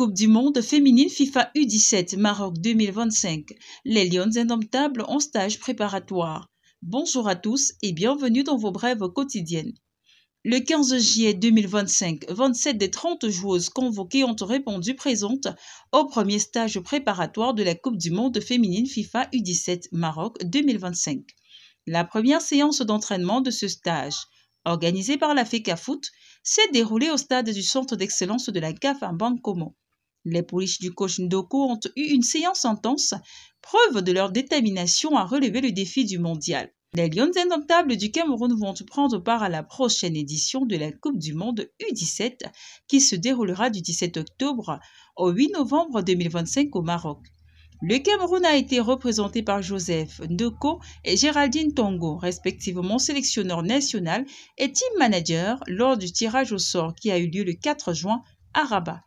Coupe du monde féminine FIFA U17 Maroc 2025. Les Lions indomptables en stage préparatoire. Bonjour à tous et bienvenue dans vos brèves quotidiennes. Le 15 juillet 2025, 27 des 30 joueuses convoquées ont répondu présentes au premier stage préparatoire de la Coupe du monde féminine FIFA U17 Maroc 2025. La première séance d'entraînement de ce stage, organisée par la FECAFOOT, s'est déroulée au stade du centre d'excellence de la CAF à Bankomo. Les pouliches du coach Ndoko ont eu une séance intense, preuve de leur détermination à relever le défi du mondial. Les Lions indomptables du Cameroun vont prendre part à la prochaine édition de la Coupe du monde U17 qui se déroulera du 17 octobre au 8 novembre 2025 au Maroc. Le Cameroun a été représenté par Joseph Ndoko et Géraldine Tongo, respectivement sélectionneur national et team manager lors du tirage au sort qui a eu lieu le 4 juin à Rabat.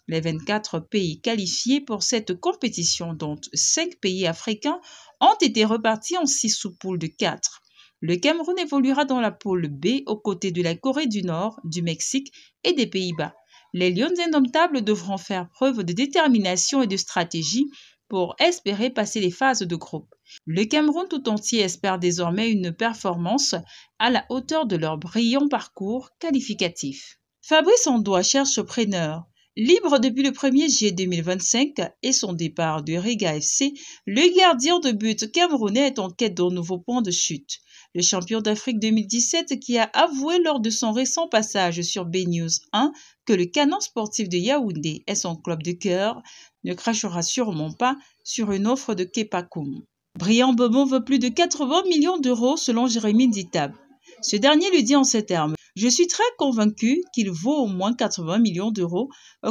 Les 24 pays qualifiés pour cette compétition, dont 5 pays africains, ont été repartis en 6 sous-poules de 4. Le Cameroun évoluera dans la poule B aux côtés de la Corée du Nord, du Mexique et des Pays-Bas. Les Lions indomptables devront faire preuve de détermination et de stratégie pour espérer passer les phases de groupe. Le Cameroun tout entier espère désormais une performance à la hauteur de leur brillant parcours qualificatif. Fabrice Ondoa cherche preneur. Libre depuis le 1er juillet 2025 et son départ de Riga FC, le gardien de but camerounais est en quête d'un nouveau point de chute. Le champion d'Afrique 2017 qui a avoué lors de son récent passage sur BNews 1 que le Canon sportif de Yaoundé est son club de cœur, ne crachera sûrement pas sur une offre de Kepa Koum. Brian Beaumont veut plus de 80 millions d'euros selon Jérémy Ditab. Ce dernier lui dit en ces termes: « Je suis très convaincu qu'il vaut au moins 80 millions d'euros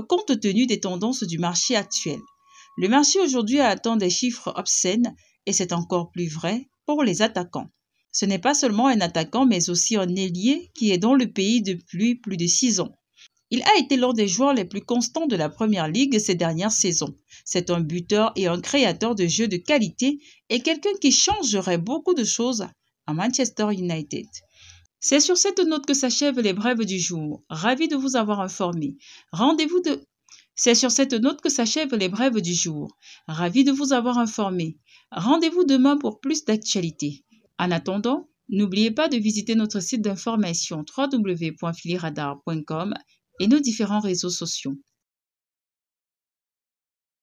compte tenu des tendances du marché actuel. Le marché aujourd'hui atteint des chiffres obscènes et c'est encore plus vrai pour les attaquants. Ce n'est pas seulement un attaquant mais aussi un ailier qui est dans le pays depuis plus de 6 ans. Il a été l'un des joueurs les plus constants de la Première Ligue ces dernières saisons. C'est un buteur et un créateur de jeux de qualité et quelqu'un qui changerait beaucoup de choses à Manchester United. » C'est sur cette note que s'achèvent les brèves du jour. Ravi de vous avoir informé. C'est sur cette note que s'achèvent les brèves du jour. Ravi de vous avoir informé. Rendez-vous demain pour plus d'actualités. En attendant, n'oubliez pas de visiter notre site d'information www.filiradar.com et nos différents réseaux sociaux.